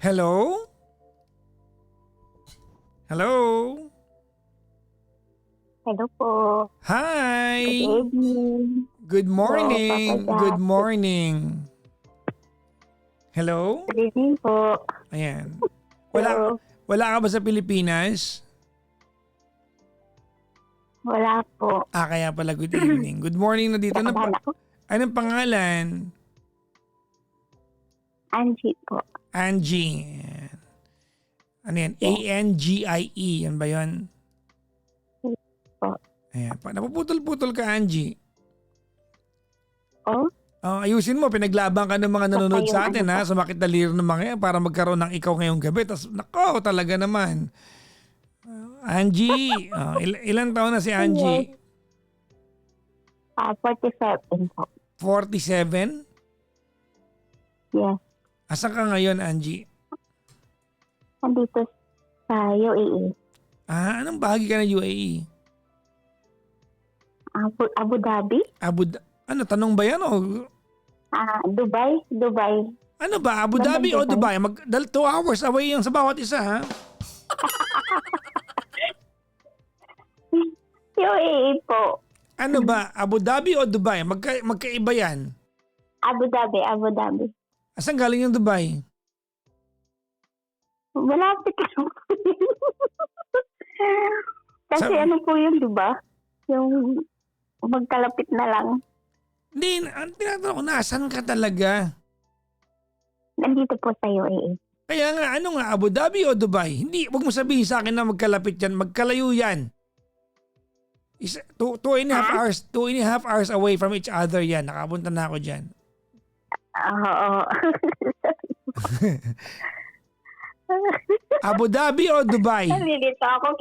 Hello? Hello? Hello po. Hi! Good evening. Good morning. Papa Jack. Good morning. Hello? Good evening po. Ayan. Hello. Wala ka ba sa Pilipinas? Wala po. Kaya pala good evening. Good morning na dito. Nakabahan ako. Anong pangalan? Angie po. Angie. Ayan. Ano yan? Yeah. A-N-G-I-E. Yan ba yun? Po. Ayan. Napuputol-putol ka, Angie. Oh? Ayusin mo, pinaglaban ka ng mga nanonood sa atin, ha? Ano po? Sumakit na liro ng mga yan para magkaroon ng ikaw ngayong gabi. Tapos, nako, talaga naman. Angie, ilan taon na si Angie? 47 po. 47? Yes. Asan ka ngayon, Angie? Nandito sa UAE. Anong bahagi ka ng UAE? Abu Dhabi? Ano, tanong ba yan o? Dubai? Dubai. Ano ba, Abu Dhabi o Dubai? 2 hours away yung sa bawat isa, ha? UAE po. Ano ba, Abu Dhabi o Dubai? Magkaiba yan. Abu Dhabi. Abu Dhabi. Asan galing yung Dubai? Malapit lang. Kasi ano po yun, di ba? Yung magkalapit na lang. Hindi, ang tinatanong ko, nasan ka talaga? Nandito po sa UAE. Kaya nga, ano nga, Abu Dhabi o Dubai? Hindi, wag mo sabihin sa akin na magkalapit yan, magkalayo yan. 2.5 hours, 2.5 hours away from each other yan. Nakapunta na ako dyan. Oo. Abu Dhabi o Dubai? Nalilito ako,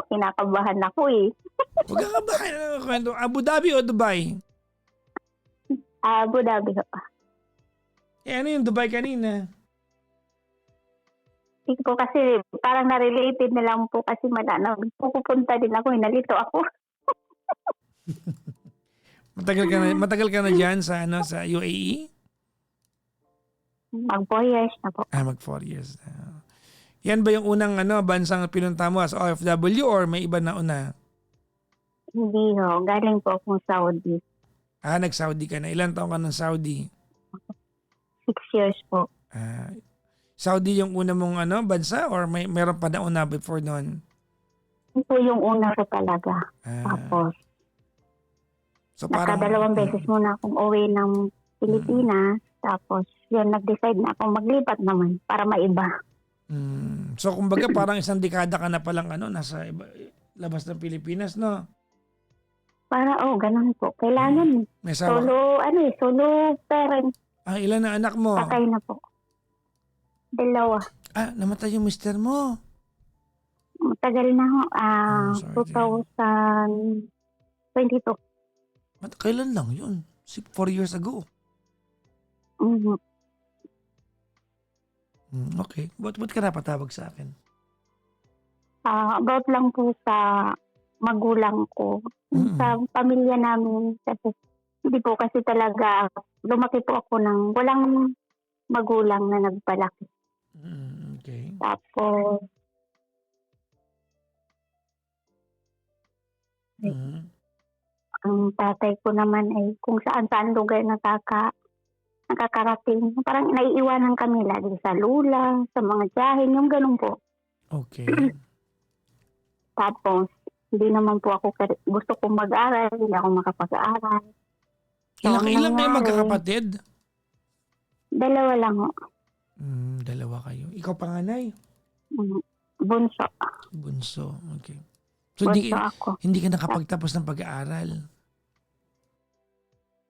kinakabahan ako eh. Huwag ka kabahan. Abu Dhabi o Dubai? Abu Dhabi. Ano yung Dubai kanina? Hindi po kasi parang na-related na lang po kasi pupunta din ako, nalito ako. Matagal ka na dyan sa UAE? Mag 4 years na po. Mag 4 years na. Yan ba yung unang bansang pinunta mo as OFW or may iba na una? Hindi ho, galing po akong Saudi. Nag-Saudi ka na. Ilan taon ka ng Saudi? 6 years po. Saudi yung una mong bansa or meron pa na una before noon? Ito yung una ko talaga. Tapos, so parang, nakadalawang beses muna akong uwi ng Pilipinas. Tapos, yun, nag-decide na akong maglipat naman para maiba. So, kumbaga parang isang dekada ka na palang nasa labas ng Pilipinas, no? Para, ganun po. Kailangan. May asawa Solo parent. Ilan na anak mo? Patay na po. 2. Namatay yung mister mo. Matagal na ho. Sorry. 2022. Kailan lang yun? 4 years ago. Mm-hmm. Okay. Ba't ka napatawag sa akin? About lang po sa magulang ko. Sa pamilya namin. Kasi hindi po kasi talaga lumaki po ako ng walang magulang na nagpalaki. Okay. Tapos ang tatay ko naman ay kung saan-saan lugar nakakarating. Parang naiiwanan kami lagi sa lula, sa mga tiyahin, yung ganun po. Okay. Tapos, hindi naman po ako gusto kong mag-aral, hindi ako makapag-aral. Ilang kayo magkakapatid? 2 lang ho. 2 kayo. Ikaw panganay? Bunso. Bunso, okay. So, Ako. hindi ka nakapagtapos ng pag-aaral?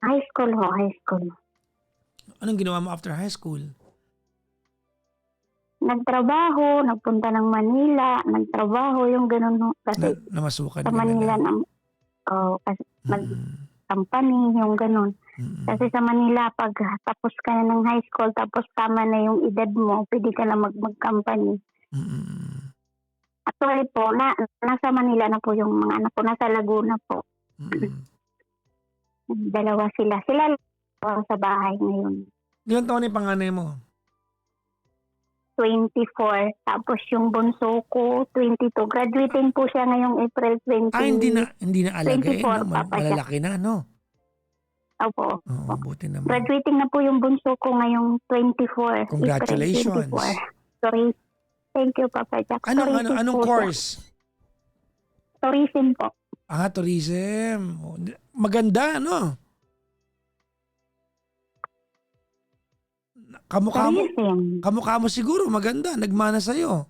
High school. Anong ginawa mo after high school? Nagtrabaho, nagpunta ng Manila, nagtrabaho, yung ganun ho. Kasi namasukan sa Manila, kasi nag-company, yung ganun. Kasi sa Manila, pag tapos ka na ng high school, tapos tama na yung edad mo, pwede ka na mag-company. Actually po, nasa Manila na po yung mga anak ko, nasa Laguna po. 2 sila. Sila sa bahay ngayon. Ilang taon yung panganay mo? 24. Tapos yung bunso ko, 22. Graduating po siya ngayong April 20. Hindi na alagain, 24, no? Papa Jack. Malalaki na, no? Opo. Oo, buti naman. Graduating na po yung bunso ko ngayong 24. Congratulations. April 24. Sorry. Thank you, Papa Jack. Anong course? Tourism po. Tourism. Maganda, no? Tourism. Kamukha mo siguro, maganda. Nagmana sa'yo.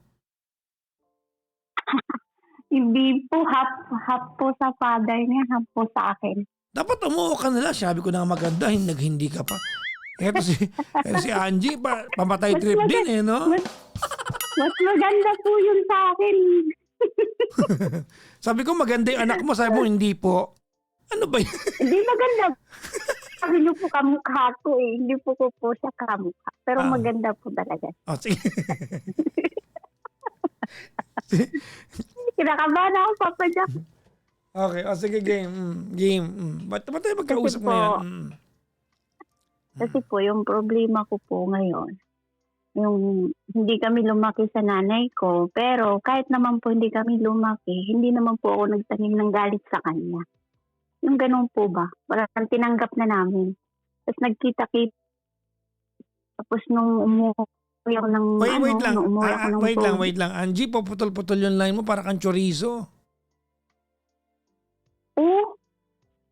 Hindi po, half po sa father niya, half po sa akin. Dapat umuo ka nila. Sabi ko na maganda, hindi ka pa. Eto si Angie, pamatay trip din eh, no? Mas maganda po yun sa akin. Sabi ko maganda yung anak mo, sabi mo hindi po. Ano ba yun? Hindi maganda. Sabi niyo po kamukha ko eh. Hindi po siya kamukha. Pero maganda po talaga. Sige. Kinakabahan ako, Papa Jack. Okay, sige, game. Game. Ba't tayo magkausap ngayon? Kasi po, yung problema ko po ngayon, yung hindi kami lumaki sa nanay ko, pero kahit naman po hindi kami lumaki, hindi naman po ako nagtanim ng galit sa kanya. Yung ganun po ba? Parang tinanggap na namin. Tapos nagkita-kita. Tapos nung umuwi ako ng... Wait lang. Angie, paputol-putol yung line mo para kang chorizo. Oh?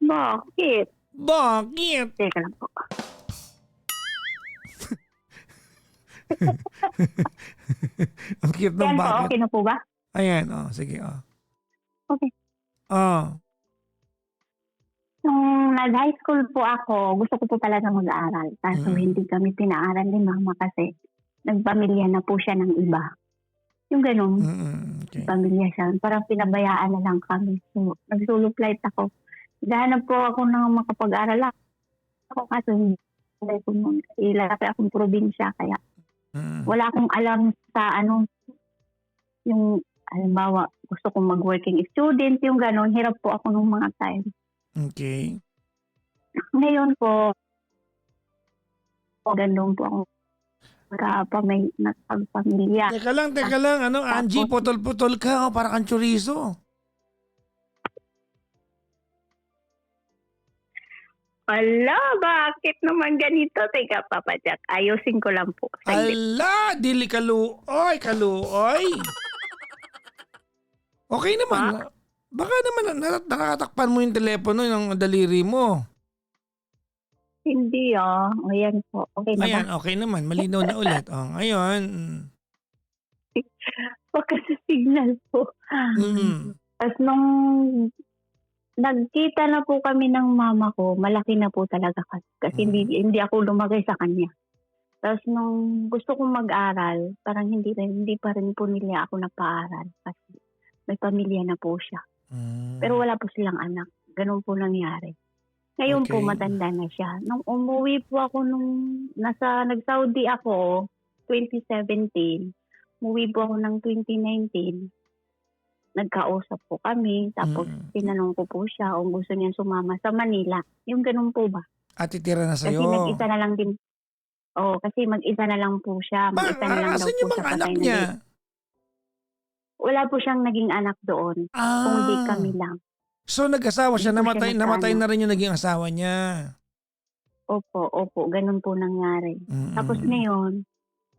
Bakit? Bakit? Teka lang po. Ang cute ng Yan po, bakit. okay na po ba? Ayan, sige. Okay. Oh. Nung nag-high school po ako, gusto ko po talaga mag-aaral. Kaso hindi kami pinaaral ni mama kasi nagpamilya na po siya ng iba. Yung ganun. Okay. Pamilya siya. Parang pinabayaan na lang kami. So, nag-solo flight ako. Gahanap po ako ng makapag-aral ako. Kaso hindi ko nun. Ilapit akong probinsya. Kaya wala akong alam sa yung halimbawa, gusto kong mag-working student, yung gano'n. Hirap po ako nung mga time. Okay. Ngayon po, gano'n po ako may nagpagpamilya. Teka lang. Angie, putol-putol ka. Para kang chorizo. Ala, bakit naman ganito? Teka, Papa Jack, ayusin ko lang po. Ala, dili kaluoy. Okay naman. Baka naman nakatakpan mo yung telepono ng daliri mo. Hindi Ayan po. Okay na ba? Ayan, okay naman. Malinaw na ulit. Ngayon. Baka sa signal po. Tapos nung nagkita na po kami ng mama ko, malaki na po talaga kasi hindi ako lumagay sa kanya. Tapos nung gusto kong mag-aral, parang hindi pa rin po nila ako napaaral kasi may pamilya na po siya. Pero wala po silang anak. Ganun po nangyari. Ngayon po matanda na siya. Nung umuwi po ako nag-Saudi ako, 2017, umuwi po ako ng 2019, nagkausap po kami, tapos tinanong ko po siya kung gusto niya sumama sa Manila. Yung ganun po ba? At titira na sa'yo. Kasi mag-isa na lang din. Kasi mag-isa na lang po siya. Mag-isa na lang daw Asan po yung sa mga anak Pasay niya? Wala po siyang naging anak doon. Kundi kami lang. So nag-asawa siya, namatay na rin yung naging asawa niya. Opo, ganun po nangyari. Tapos ngayon,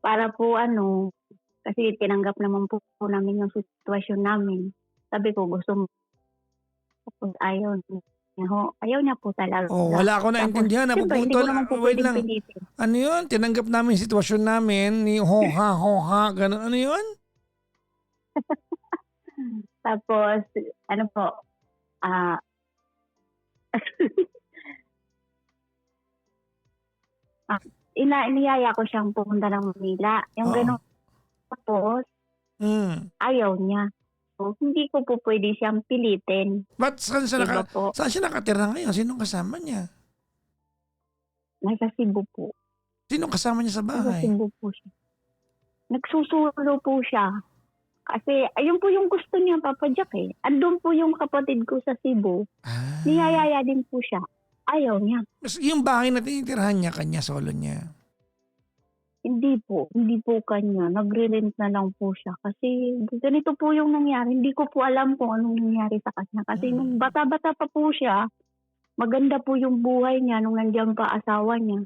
para po kasi tinanggap naman po namin yung sitwasyon namin. Sabi ko, gusto mo, ayaw niya po talaga. Wala ako naintindihan. Wait lang. Ano yun? Tinanggap namin yung sitwasyon namin ni hoha, ganun. Ano yun? Tapos, iniyaya ko siyang pumunta ng Manila. Yung gano'n. Tapos, ayaw niya. So, hindi ko po pwede siyang pilitin. But saan siya nakatira ngayon? Sinong kasama niya? Nasa Cebu po. Sinong kasama niya sa bahay? Nasa Cebu po siya. Nagsusulo po siya. Kasi ayun po yung gusto niya, Papa Jack eh. Andun po yung kapatid ko sa Cebu. Niyayaya din po siya. Ayaw niya. Yung bahay na tinitirahan niya, kanya, solo niya. Hindi po kanya. Nagre-rent na lang po siya. Kasi ganito po yung nangyari. Hindi ko po alam kung anong nangyari sa kanya. Kasi nung bata-bata pa po siya, maganda po yung buhay niya nung nandiyan pa asawa niya.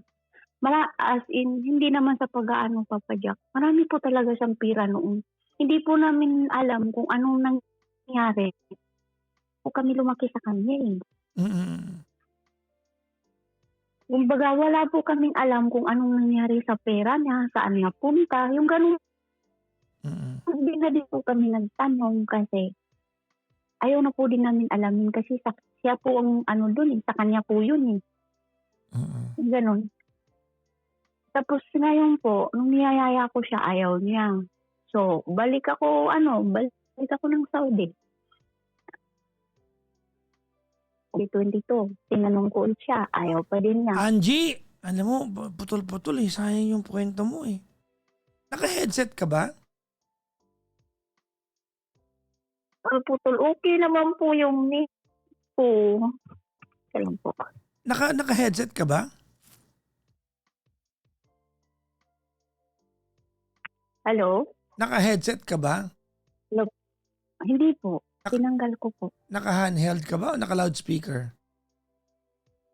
As in, hindi naman sa pag-aano, Papa Jack. Marami po talaga siyang pira noon. Hindi po namin alam kung anong nangyari. Po kami lumaki sa kanya eh. Mm. Kumbaga, wala po kaming alam kung anong nangyari sa pera niya, saan napunta. Yung ganun, Mm. hindi na din po kami nagtanong kasi ayaw na po din namin alamin kasi siya po ang ano dun eh, sa kanya po yun eh. Mm. Yung ganun. Tapos ngayon po, nung niyayaya ko siya, ayaw niya. So, balik ako ng Saudi. 2022, tinanong ko ulit siya, ayaw pa din niya. Angie, alam mo, putol-putol eh. Sayang yung kwento mo eh. Naka-headset ka ba? Putol, okay naman po yung net ko. Kailan po. Naka-headset ka ba? Hello? Naka-headset ka ba? Hindi po. Tinanggal ko po. Naka-handheld ka ba o naka-loudspeaker?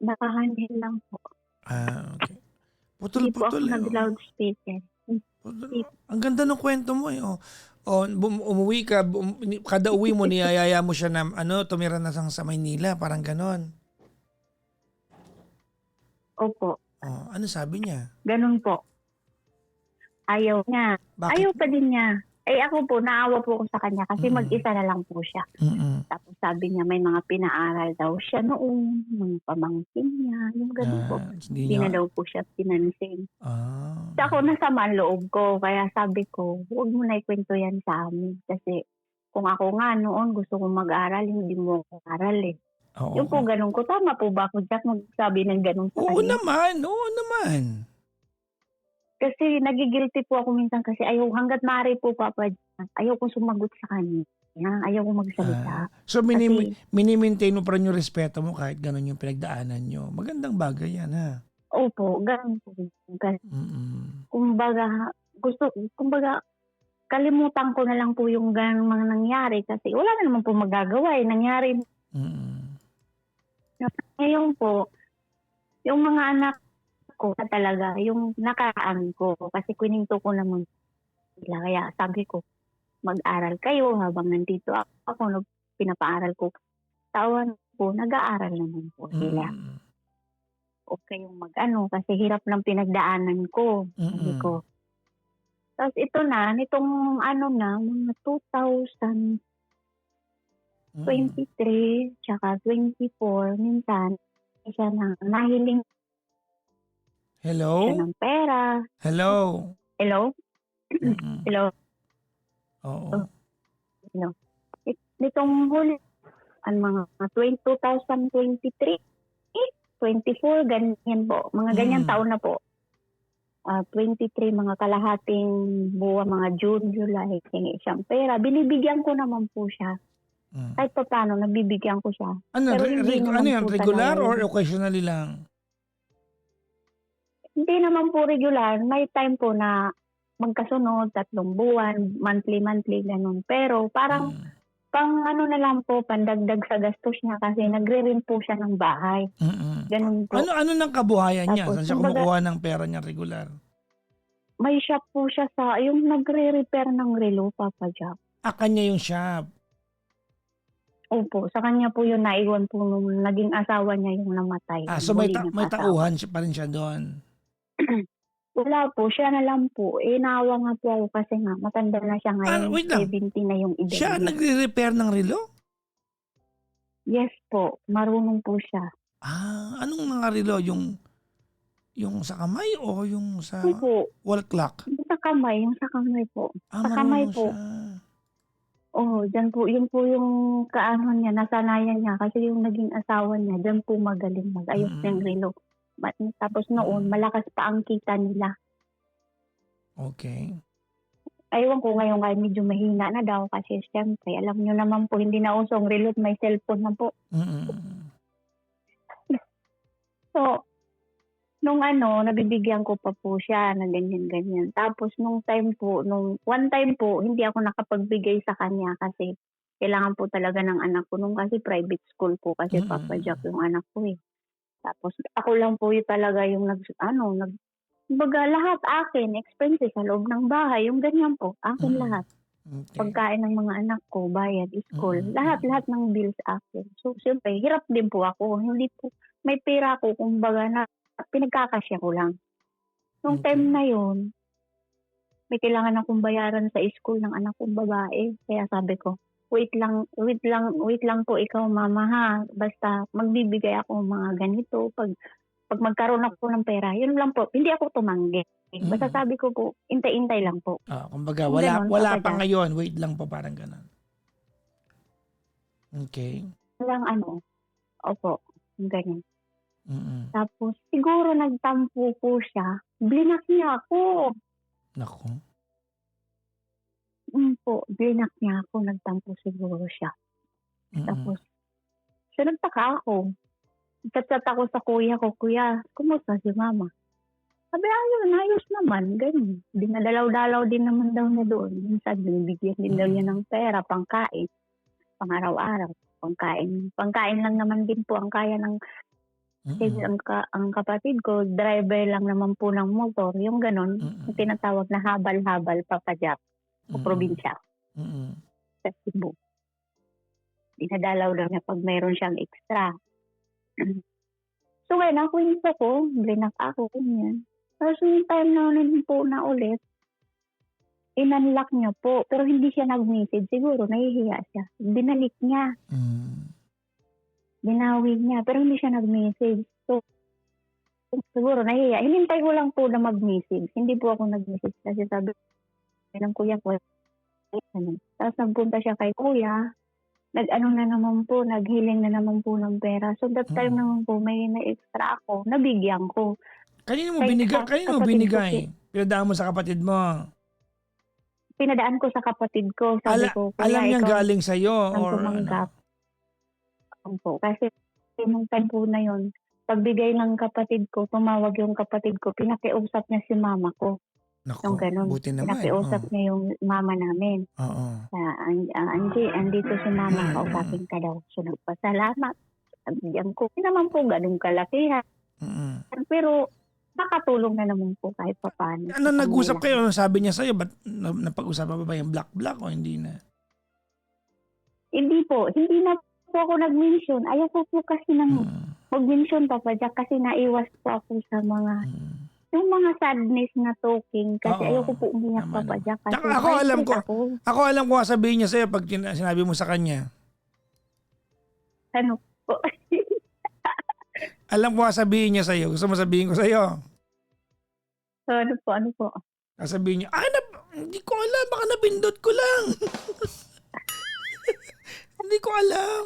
Naka-handheld lang po. Okay. Hindi po ako Putol-putol eh. nag-loudspeaker. Ang ganda ng kwento mo eh. Umuwi ka, kada uwi mo niyayaya mo siya na tumira na sa Maynila, parang ganon. Opo. Ano sabi niya? Ganun po. Ayaw niya. Bakit? Ayaw pa din niya. Ako po, naawa po ako sa kanya kasi mag-isa na lang po siya. Mm-mm. Tapos sabi niya may mga pinaaral daw siya noon, mga pamangkin niya, yung ganun po. Hindi na daw po siya pinansin. So ako nasama ang loob ko, kaya sabi ko, huwag mo na ikwento yan sa amin. Kasi kung ako nga noon gusto kong mag-aral, hindi mo ako aral eh. Oo. Yung po ganun ko, tama po ba ako Jack magsabi ng ganun sa Oo kanya? oo naman. Kasi nagigilty po ako minsan kasi hanggat maaari po Papa Jack, ayaw kong sumagot sa kanya. Ayaw kong magsalita. So mini-maintain mo pa rin yung respeto mo kahit ganun yung pinagdaanan nyo. Magandang bagay yan ha. Opo, ganun po. Kasi, Mm-mm. kumbaga, kalimutan ko na lang po yung ganun mga nangyari kasi wala na naman po magagawa eh. Nangyari. Mm-mm. Ngayon po, yung mga anak ko talaga, yung nakaraan ko, kasi kwininto ko naman sila. Kaya sabi ko, mag-aral kayo habang nandito ako, pinapaaral ko. Tawan ko, nag-aaral naman po sila. Huwag kayong kasi hirap ng pinagdaanan ko. Sabi ko. Tapos ito na, nitong mga 2023, tsaka 24, minsan, siya na nahiling Hello? siya ng pera. Hello? Hello? Hello? Oo. Hello? Nitong huli, mga 2023, 24, ganyan po. Mga ganyan taon na po. 23, mga kalahating buwan, mga June, July, hingi siyang pera. Binibigyan ko naman po siya. Kahit pa paano, nabibigyan ko siya. Pero hindi naman yan? po Regular talaga or yun. occasionally lang? Hindi naman po regular. May time po na magkasunod, 3 buwan, monthly, ganun. Pero parang na lang po, pandagdag sa gastos niya kasi nagre-rent po siya ng bahay. Ganun po. Ano nang kabuhayan niya? Tapos, Saan siya kumukuha ng pera niya regular? May shop po siya yung nagre-repair ng relo, Papa Jack. Kanya yung shop? Opo, sa kanya po yun naiwan po nung naging asawa niya yung namatay. So may tauhan pa rin siya doon? Wala po, siya na lang po. Naawa nga po ako kasi nga matanda na siya ngayon. Wait lang. 70 na yung edad. Siya nagre-repair ng relo? Yes po, marunong po siya. Anong mga relo? Yung sa kamay o yung sa wall clock? Yung sa kamay po. Sa kamay po. Dyan po, yun po yung kaano niya, nasanayan niya. Kasi yung naging asawa niya, dyan po magaling mag-ayos ng relo. Tapos noon, malakas pa ang kita nila. Okay. Aywan ko ngayon kahit medyo mahina na daw kasi siyempre, alam nyo naman po, hindi na usong relo, may cellphone na po. So, nung nabibigyan ko pa po siya na ganyan-ganyan. Tapos nung one time po, hindi ako nakapagbigay sa kanya kasi kailangan po talaga ng anak ko. Nung kasi private school po kasi Papa Jack yung anak ko eh. Tapos ako lang po yung talaga yung kumbaga lahat akin, expenses sa loob ng bahay, yung ganyan po, akin lahat. Okay. Pagkain ng mga anak ko, bayad, school, lahat ng bills akin. So, siyempre, hirap din po ako. Hindi po, may pera ako, kumbaga na pinagkakasya ko lang. Nung Okay. time na yun, may kailangan akong bayaran sa school ng anak kong babae. Kaya sabi ko, wait lang po ikaw mama ha. Basta magbibigay ako ng mga ganito. Pag magkaroon ako ng pera, yun lang po. Hindi ako tumanggi. Basta sabi ko po, intay-intay lang po. Kumbaga, Kung ganun, wala Papa pa Jack. ngayon. Wait lang po, parang ganun. Okay. Walang opo, ganyan. Mm-mm. Tapos, siguro nagtampo po siya. Blinak niya ako. Naku. Blinak niya ako. Nagtampo siguro siya. Tapos, siya nagtaka ako. Chat-chat ako sa kuya ko. Kuya, kumusta si mama? Sabi, ayos naman. Ganyan. Dinadalaw-dalaw din naman daw niya doon. Minsan, binibigyan din daw niya ng pera, pangkain. Pang-araw-araw. Pangkain lang naman din po ang kaya ng kasi ang kapatid ko, driver lang naman po ng motor. Yung ganon, yung tinatawag na habal-habal, Papa Jack, o probinsya. Sa Cebu. Dinadalaw lang niya pag mayroon siyang extra. So ngayon, nakwento ko, blinak ako, ganyan. Tapos yung time na po na ulit, in-unlock niya po, pero hindi siya nag-message. Siguro, nahihiya siya. Binalik niya. Binawi niya, pero hindi siya nag-message. So, siguro nahiya. Hinintay ko lang po na mag-message. Hindi po ako nag-message kasi sabi ng kuya ko. Tapos nagpunta siya kay kuya. Na naman po, naghiling na naman po ng pera. So that time naman po, may na-extra ako. Nabigyan ko. Kanino mo Kapatid binigay? ko Pinadaan mo sa kapatid mo? Pinadaan ko sa kapatid ko. Sabi ko, kuya, alam niyang ikaw galing sa'yo? ang Or tumanggap. Po. Kasi nung time po na yun, pagbigay ng kapatid ko, tumawag yung kapatid ko, pinakiusap niya si mama ko. Naku, Yung ganun. buti naman. Pinakiusap niya yung mama namin. Oo. Angie, andito si mama, kausapin ka daw. So nagpasalamat. Sabihan ko, hindi naman po ganun kalakihan. Pero nakatulong na naman po kahit pa paano. Ano nag-usap kayo? Ano sabi niya sa'yo? Ba't napag-usapan ba yung black o hindi na? Hindi na po ako nag-mention. Ayoko po kasi mag-mention, Papa Jack, kasi naiwas po ako sa mga yung mga sadness na talking kasi ayoko po umiyak, Papa Jack. Kasi ako alam ko sabihin niya sa'yo pag sinabi mo sa kanya. Ano po? Alam ko sabihin niya sa'yo. Gusto mo sabihin ko sa'yo? Ano po? Sabihin niya, hindi ko alam. Baka napindot ko lang. Hindi ko alam.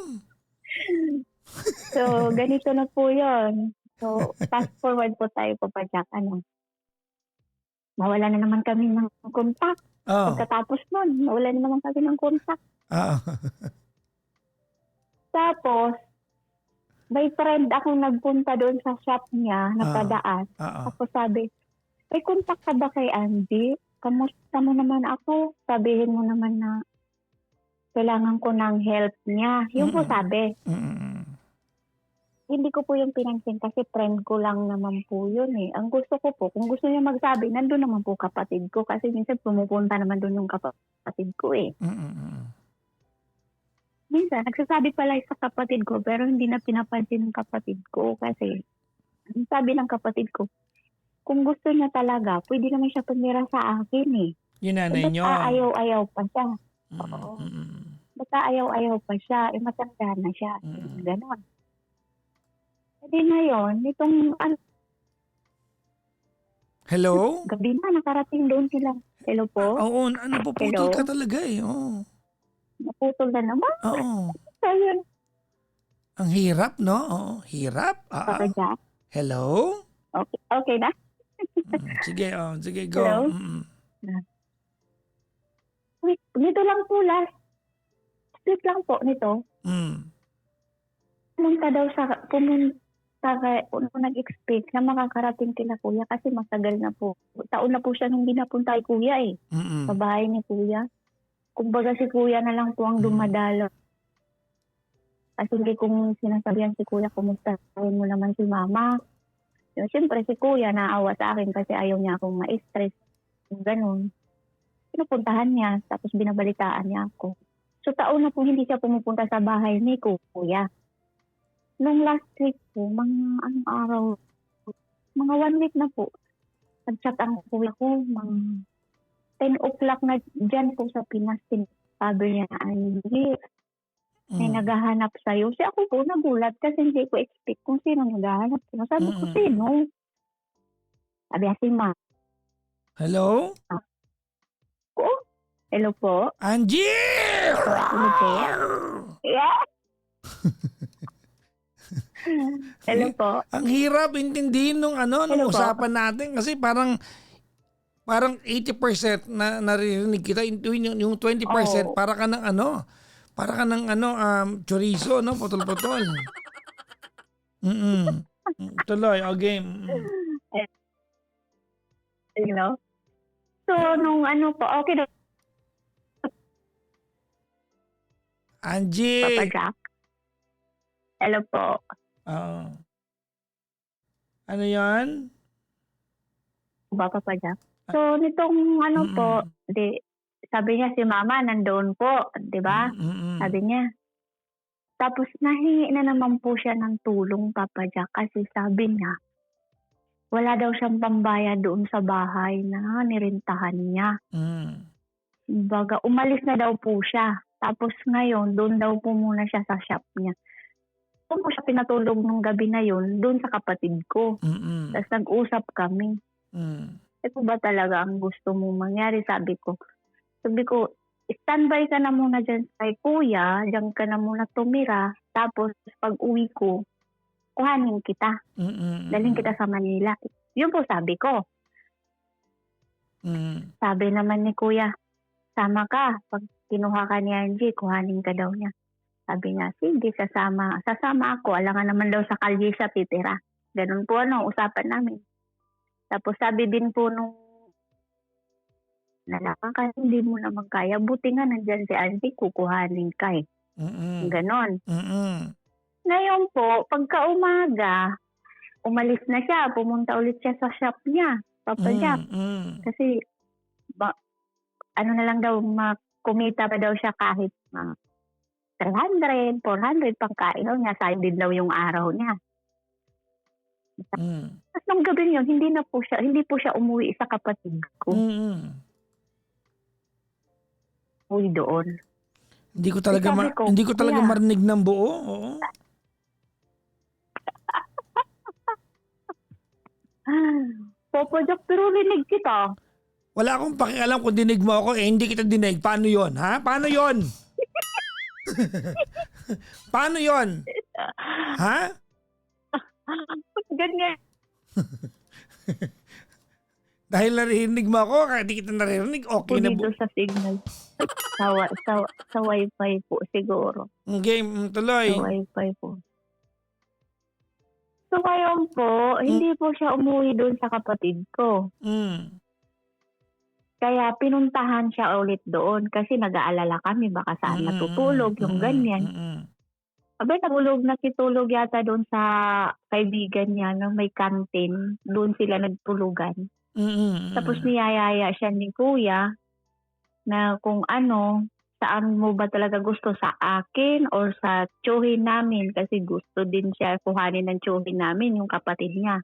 So, ganito na po yun. So, fast forward po tayo, Papa Jack. Mawala na naman kami ng contact. Pagkatapos nun, mawala na naman kami ng contact. Tapos, may friend akong nagpunta doon sa shop niya, napadaan. Tapos sabi, may contact ka ba kay Angie? Kamusta mo naman ako? Sabihin mo naman na kailangan ko ng help niya. Yung po sabi. Hindi ko po yung pinansin kasi friend ko lang naman po yun eh. Ang gusto ko po, kung gusto niya magsabi, nandun naman po kapatid ko kasi minsan pumupunta naman doon yung kapatid ko eh. Minsan, nagsasabi pala sa kapatid ko pero hindi na pinapansin ng kapatid ko kasi sabi ng kapatid ko, kung gusto niya talaga, pwede naman siya tumira sa akin eh. Yung nanay niyo? Ayaw pa siya. Oo. Basta ayaw pa siya, matanda na siya. Ganon. Hindi ngayon, itong Hello? gabi na, nakarating doon sila. Hello po? Oo, napuputol ka talaga eh. Oo. Naputol na naman. Oo. So, yun. Ang hirap, no? Oo, hirap. Papa Jack. Hello? Okay na? Sige, go. Hello? Wait, nito lang po last. Split lang po nito. Pumunta Nung nag-expect na makakarating kila kuya kasi matagal na po. Taon na po siya nung pinapunta kay kuya sa bahay ni kuya. Kumbaga si kuya na lang po ang dumadalo. Kasi hindi kong sinasabihan si kuya, kumusta mo naman si mama. Yung, siyempre si kuya naawa sa akin kasi ayaw niya akong ma-stress. Ganun. Pinupuntahan niya, tapos binabalitaan niya ako. So taon na po hindi siya pumupunta sa bahay ni kuya. Nung last week po, mga anong araw, mga 1 week na po, nag-chat ang kuya ko, mga 10 o'clock na dyan po sa Pinas. Sabi niya, hindi, may naghahanap sa'yo. Si ako po nagulat kasi hindi ko expect kung sino naghahanap. Sabi ko, sino? Sabi niya, si Ma. Hello? Hello po? Angie! Hello po? Yeah. Hello po? Ang hirap intindihin nung nung Hello po? usapan natin kasi parang 80% na naririnig kita, yung 20% Oo. para ka ng chorizo, no? Putol-putol. Tuloy, game. Hello? So, nung po, okay na. Angie! Papa Jack? Hello po? Ano yan? Papa Jack? So, nitong po, sabi niya si mama nandoon po, di ba? Sabi niya. Tapos nahingi na naman po siya ng tulong, Papa Jack, kasi sabi niya, wala daw siyang pambayad doon sa bahay na nirintahan niya. Baga, umalis na daw po siya. Tapos ngayon, doon daw po muna siya sa shop niya. Doon po siya pinatulog nung gabi na yun, doon sa kapatid ko. Tapos nag-usap kami. Ito ba talaga ang gusto mong mangyari? Sabi ko, standby ka na muna dyan kay kuya, dyan ka na muna tumira, tapos pag uwi ko, kuhanin kita. Dalhin kita sa Manila. Yun po sabi ko. Sabi naman ni kuya, sama ka. Pag kinuha ka ni Angie, kuhanin ka daw niya. Sabi niya, sige, sasama ako. Alangan naman daw sa kalye siya titira. Ganun po usapan namin. Tapos sabi din po nung lalaki ka, hindi mo naman kaya. Buti nga nandyan si Angie, kukuhanin ka Ganon. Ngayon po, pagka umaga, umalis na siya, pumunta ulit siya sa shop niya, Papa Jack. Kasi, na lang daw, kumita pa daw siya kahit 300, 400 pangkain daw niya, sayang din daw yung araw niya. At nung gabi yun, hindi po siya umuwi sa kapatid ko. Uwi doon. Hindi ko talaga marinig ng buo. Oo. Papa Jack, pero rinig kita. Wala akong pakialam kung dinig mo ako, hindi kita dinig. Paano yon? Ha? Paano yon? Paano yon? Ha? Ganyan. Dahil narinig mo ako, kahit di kita narinig, okay na Dito sa signal. Sa wifi po siguro. Game, tuloy. Sa wifi po. So ngayon po, hindi po siya umuwi doon sa kapatid ko. Kaya pinuntahan siya ulit doon kasi nag-aalala kami baka saan natutulog, yung ganyan. Abay, nakitulog yata doon sa kaibigan niya na may canteen. Doon sila nagtulugan. Tapos niyayaya siya ni kuya na kung saan mo ba talaga gusto, sa akin or sa tsuhin namin, kasi gusto din siya kuhanin ng tsuhin namin, yung kapatid niya.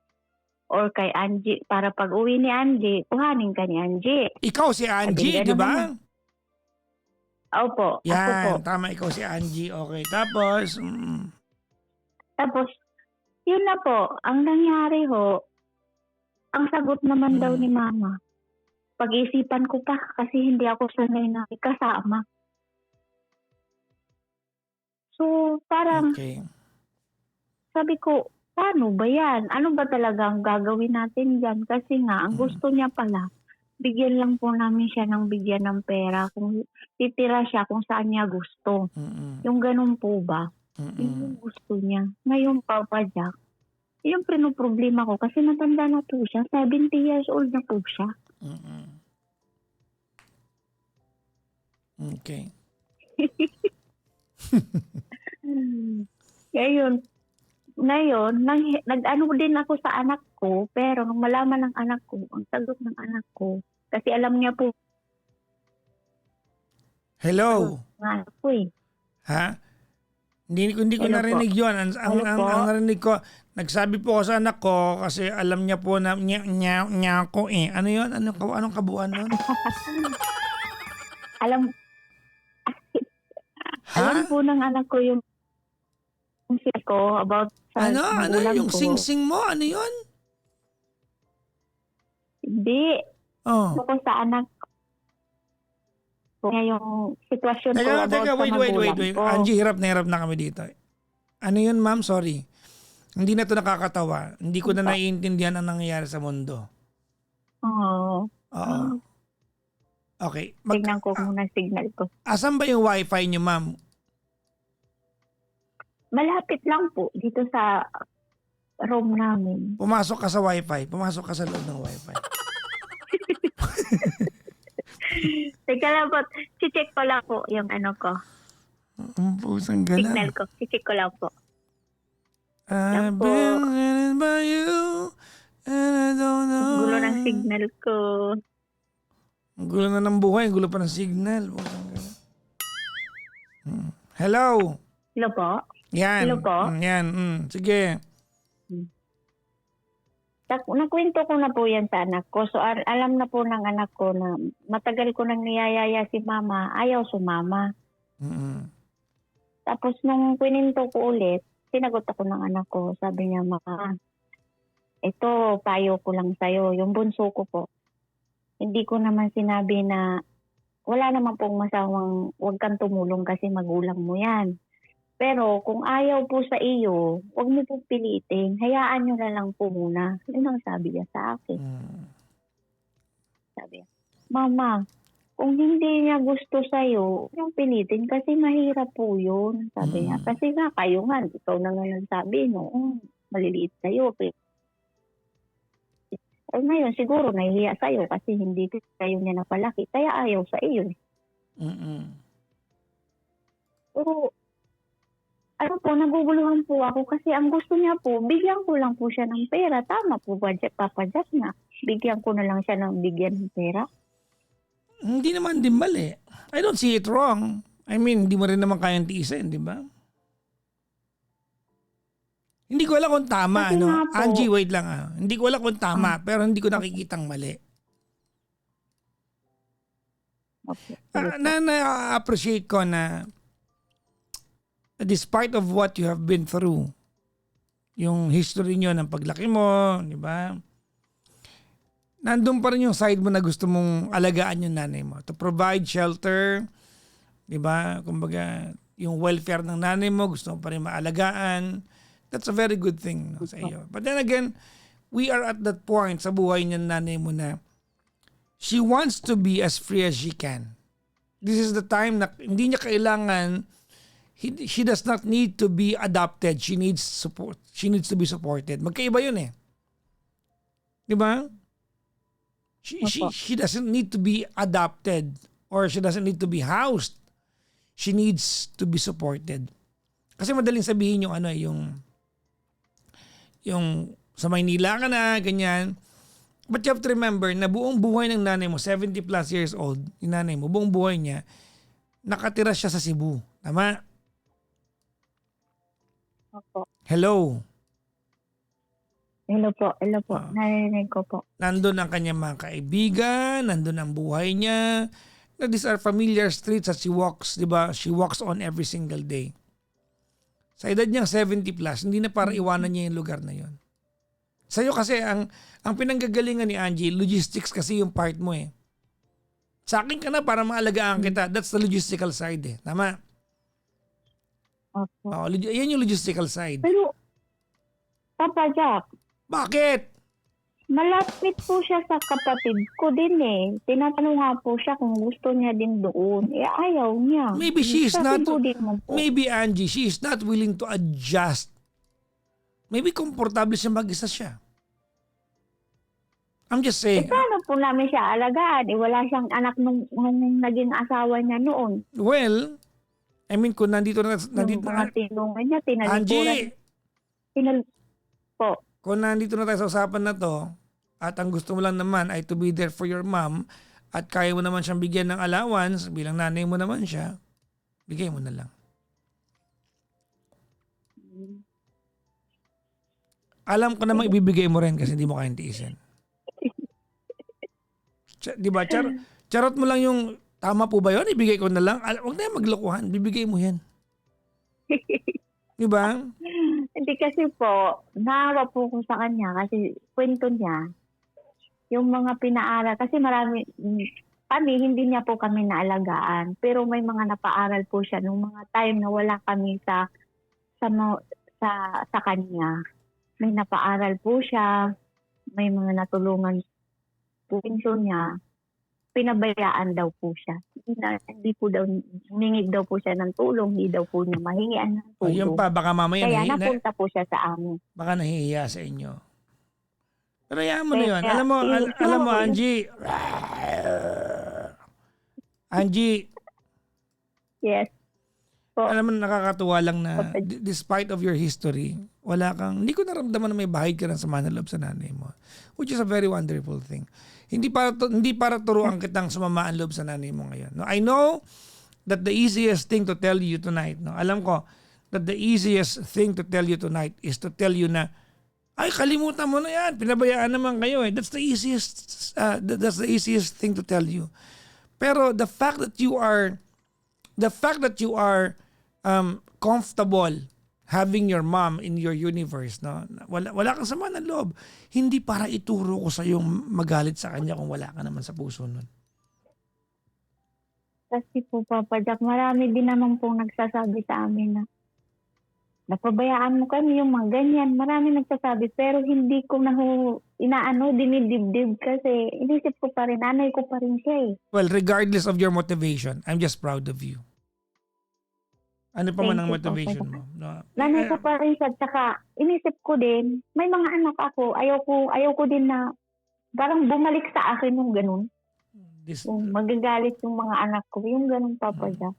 Or kay Angie, para pag uwi ni Angie, kuhanin ka ni Angie. Ikaw si Angie, di ba? Opo, ako po. Yan, tama, ikaw si Angie. Okay, tapos? Tapos, yun na po, ang nangyari ang sagot naman daw ni Mama, pag-isipan ko pa kasi hindi ako sanay na ikasama. So, parang, sabi ko, paano ba yan? Ano ba talaga ang gagawin natin dyan? Kasi nga, ang gusto niya pala, bigyan lang po namin siya ng bigyan ng pera. Kung titira siya kung saan niya gusto. Yung ganun po ba? Yung gusto niya. Ngayon, Papa Jack, yung problema ko kasi matanda na po siya. 70 years old na po siya. Mm-mm. Okay. Ngayon, nag-ano din ako sa anak ko, pero nung malaman ng anak ko, ang sagot ng anak ko, kasi alam niya po Hello? ng anak ko eh. Ha? Hindi ko Hello narinig yun. Hello po. Ang narinig ko, nagsabi po ako sa anak ko kasi alam niya po na niya ko eh. Ano yun? Anong kabuuan nun? Alam Ha? po ng anak ko yung sila ko about sa Ano magulang yung ko. sing-sing mo? Ano yun? Hindi. Oh. Ko sa anak ko. Yung sitwasyon ko about Teka, sa wait. magulang ko. Angie, hirap na kami dito. Ano yun, ma'am? Sorry. Hindi na to nakakatawa. Hindi ko na naiintindihan ang nangyayari sa mundo. Oo. Oo. Okay. Tignan ko muna signal ko. Asan ba yung wifi niyo, ma'am? Malapit lang po dito sa room namin. Pumasok ka sa wifi. Pumasok ka sa loob ng wifi. Teka lang po. Check ko lang po yung ano ko. Ang pusang gala. Signal ko. Check ko lang po. I've po. been running by you and I don't know. Gulo ng signal ko. Ang gulo na ng buhay. Ang gulo pa ng signal. Pusang gala. Hello? Hello po? Yan. Hello po? Yan. Sige. Nakwento ko na po yan sa anak ko. So alam na po ng anak ko na matagal ko nang niyayaya si mama. Ayaw sumama. Mm-mm. Tapos nung kwininto ko ulit, sinagot ako ng anak ko. Sabi niya, Ma, ito, payo ko lang sa'yo. Yung bunso ko po. Hindi ko naman sinabi na wala naman pong masawang huwag kang tumulong kasi magulang mo yan. Pero kung ayaw po sa iyo, huwag mo po pilitin. Hayaan nyo na lang po muna. Yun ang sabi niya sa akin. Sabi niya, Mama, kung hindi niya gusto sa'yo, yung pilitin kasi mahirap po yun. Sabi niya, kasi nga kayo nga, ikaw na nga nagsabi, no, maliliit sa'yo. O ngayon, siguro nahihiya sa'yo kasi hindi kayo niya napalaki, kaya ayaw sa iyo. Pero, ano po, naguguluhan po ako kasi ang gusto niya po, bigyan ko lang po siya ng pera. Tama po ba, Papa Jack na? Bigyan ko na lang siya ng bigyan ng pera. Hindi naman din mali. I don't see it wrong. I mean, hindi mo rin naman kayang tiisin, di ba? Hindi ko alam kung tama, Kasi ano? nga po. Angie, wait lang. Hindi ko alam kung tama, pero hindi ko nakikitang mali. Okay. Na-appreciate ko na despite of what you have been through, yung history nyo ng paglaki mo, di ba? Nandun pa rin yung side mo na gusto mong alagaan yung nanay mo. To provide shelter, di ba? Kumbaga, yung welfare ng nanay mo, gusto mo pa rin maalagaan. That's a very good thing, no, sa iyo. But then again, we are at that point sa buhay niya ng nanay mo na she wants to be as free as she can. This is the time na hindi niya kailangan, she does not need to be adopted. She needs support. She needs to be supported. Magkaiba yun eh. Di ba? She doesn't need to be adopted or she doesn't need to be housed. She needs to be supported. Kasi madaling sabihin yung ano, yung sa Maynila ka na, ganyan. But you have to remember na buong buhay ng nanay mo, 70 plus years old, yung nanay mo, buong buhay niya, nakatira siya sa Cebu. Tama? Opo. Hello? Hello po. Narinig ko po. Nandun ang kanyang mga kaibigan, nandun ang buhay niya. These are familiar streets that she walks, di ba? She walks on every single day. Sa edad niyang 70 plus, hindi na para iwanan niya yung lugar na yon. Sa'yo kasi, ang pinanggagalingan ni Angie, logistics kasi yung part mo eh. Sa akin ka na para maalagaan kita. That's the logistical side eh. Tama? Opo. Oh, yan yung logistical side. Pero, Papa Jack, Bakit? malapit po siya sa kapatid ko din eh. Tinatanong nga po siya kung gusto niya din doon. Eh, ayaw niya. Maybe she is Sa not, Cebu din mo po. maybe Angie, she is not willing to adjust Maybe komportable siya mag-isa siya. I'm just saying. Paano po namin siya alagaan? Wala siyang anak nung naging asawa niya noon. Well, I mean, kung nandito na, Yung mga tinungan niya, Angie, po. kung nandito na tayo sa usapan na to, at ang gusto mo lang naman ay to be there for your mom, at kaya mo naman siyang bigyan ng allowance, bilang nanay mo naman siya, bigay mo na lang. Alam ko namang ibibigay mo rin kasi hindi mo kayang tiisin. Di ba? Charot mo lang yung tama po ba yun? Ibigay ko na lang. Huwag na yung maglokohan. Bibigay mo yan. Di ba? Hindi kasi po, naawa po ko sa kanya kasi kwento niya, yung mga pinaaral, kasi kami, hindi niya po kami naalagaan. Pero may mga napaaral po siya nung mga time na wala kami sa kanya. May napaaral po siya, may mga natulungan po niya, pinabayaan daw po siya. Hindi po daw, humingig daw po siya ng tulong, hindi daw po niya mahingian ng tulong. Ayun pa, baka mamaya kaya napunta po siya sa amin. Baka nahihiya sa inyo. Pero hayaan mo na yun. Alam mo, Angie. Angie. Yes. Alam mo, nakakatuwa lang na despite of your history, hindi ko naramdaman na may bahid ka ng sama ng loob sa nanay mo. Which is a very wonderful thing. Hindi para turuan kitang sumama ang loob sa nanay mo ngayon. No, I know that the easiest thing to tell you tonight, no, alam ko that the easiest thing to tell you tonight is to tell you na, ay, kalimutan mo na yan, pinabayaan naman kayo eh. That's the easiest thing to tell you. Pero the fact that you are comfortable having your mom in your universe, no? Wala kang sama ng loob. Hindi para ituro ko sa yung magalit sa kanya kung wala ka naman sa puso nun. Kasi po, Papa Jack, marami din naman pong nagsasabi sa amin na napabayaan mo kami yung mga ganyan. Marami nagsasabi, pero hindi ko dinidibdib kasi inisip ko pa rin, nanay ko pa rin siya eh. Well, regardless of your motivation, I'm just proud of you. Ano pa man ang motivation mo? No? Nanay ko pa rin siya. Tsaka inisip ko din, may mga anak ako. Ayaw ko din na parang bumalik sa akin yung ganun. Yung magagalit yung mga anak ko. Yung ganun, Papa Jack.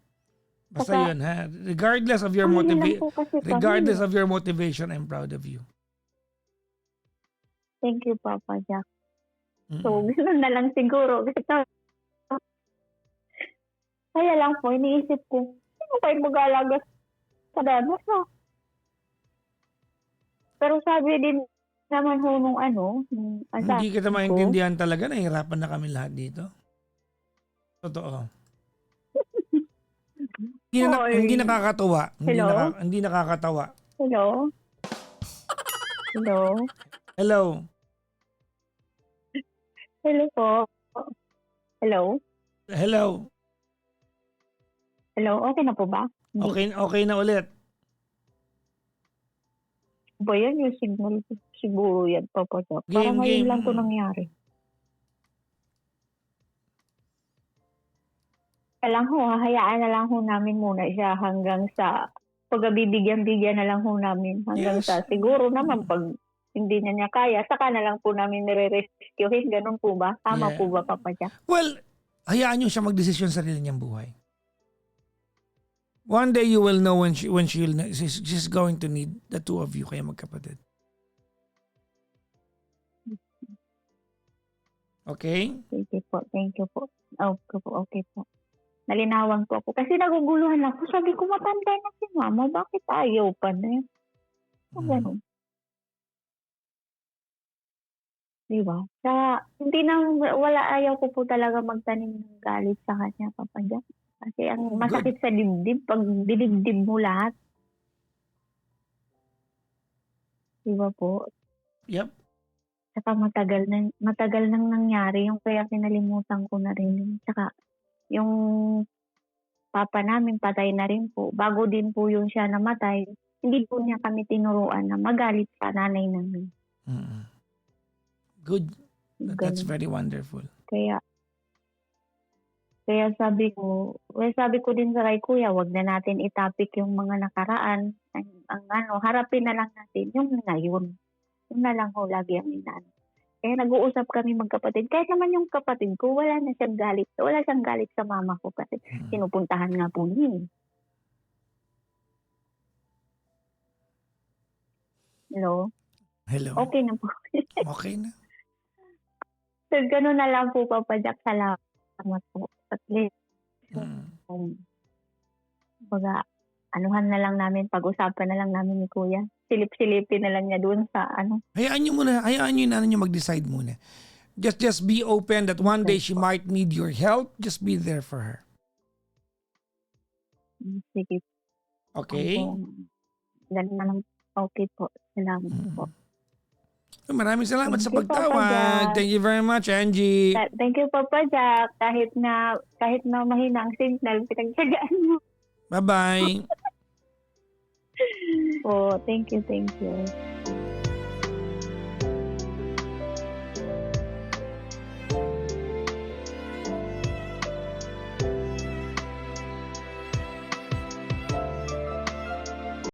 Basta yun, ha? Regardless of your motivation, I'm proud of you. Thank you, Papa Jack. So, gano'n na lang siguro. Kaya lang po, iniisip ko, sino kayo mag-alaga sa danos, no? Pero sabi din naman ho nung hindi kita maintindihan talaga, nahihirapan na kami lahat dito. Totoo. Hindi nakakatuwa. Hello? Hindi nakakatawa. Hello? Hello? Hello? Hello po? Hello? Hello? Hello? Okay na po ba? Okay na ulit. Ba yan yung signal? Siguro yan, Papa Jack. Parang ngayon lang ito nangyari. Hayaan na lang ho namin muna siya hanggang sa pagbibigyan-bigyan na lang ho namin. Hanggang sa siguro naman pag hindi niya kaya, saka na lang po namin nire-rescuehin. Ganun po ba? Tama po ba, Papa Jack? Well, hayaan niyo siya magdesisyon sa sarili niyang buhay. One day you will know when she's going to need the two of you, kaya magkapatid. Okay? Thank you po. Thank you po. Okay po. Nalinawan po ako. Kasi naguguluhan ako. Sabi ko, matanda na si Mama. Bakit ayaw pa na? Ganun. Diba? Hindi ayaw ko po talaga magtanim ng galit sa kanya, Papa Jack. Kasi ang masakit sa dibdib, pag dinibdib mo lahat. Diba po? Yep. Saka matagal nang nangyari yung kaya kinalimutan ko na rin. Saka yung papa namin patay na rin po. Bago din po yung siya namatay, hindi po niya kami tinuruan na magalit sa nanay namin. Mm-hmm. Good. That's very wonderful. Kaya Kaya sabi ko din sa kay kuya, wag na natin itapik yung mga nakaraan. Ang harapin na lang natin yung ngayon. Yun na lang ho lagi ang inaano. Kaya nag-uusap kami magkapatid. Kahit naman yung kapatid ko, wala siyang galit sa mama ko kasi pinupuntahan nga po niya. Hello? Hello. Okay na po. Okay na. So, gano'n na lang po, Papa Jack. Salamat po. At least, baga, anuhan na lang namin, pag-usapan na lang namin ni Kuya. Silip-silipin na lang niya doon sa Hayaan niyo yung nanay niyo mag-decide muna. Just be open that one day she might need your help. Just be there for her. Sige. Okay? Ganun na lang. Okay po. Salamat po. Maraming salamat sa Thank you, Papa pagtawag. Jack. Thank you very much, Angie. Thank you, Papa Jack. Kahit na mahina ang signal, pinagsagaan mo. Bye-bye. Oh, thank you.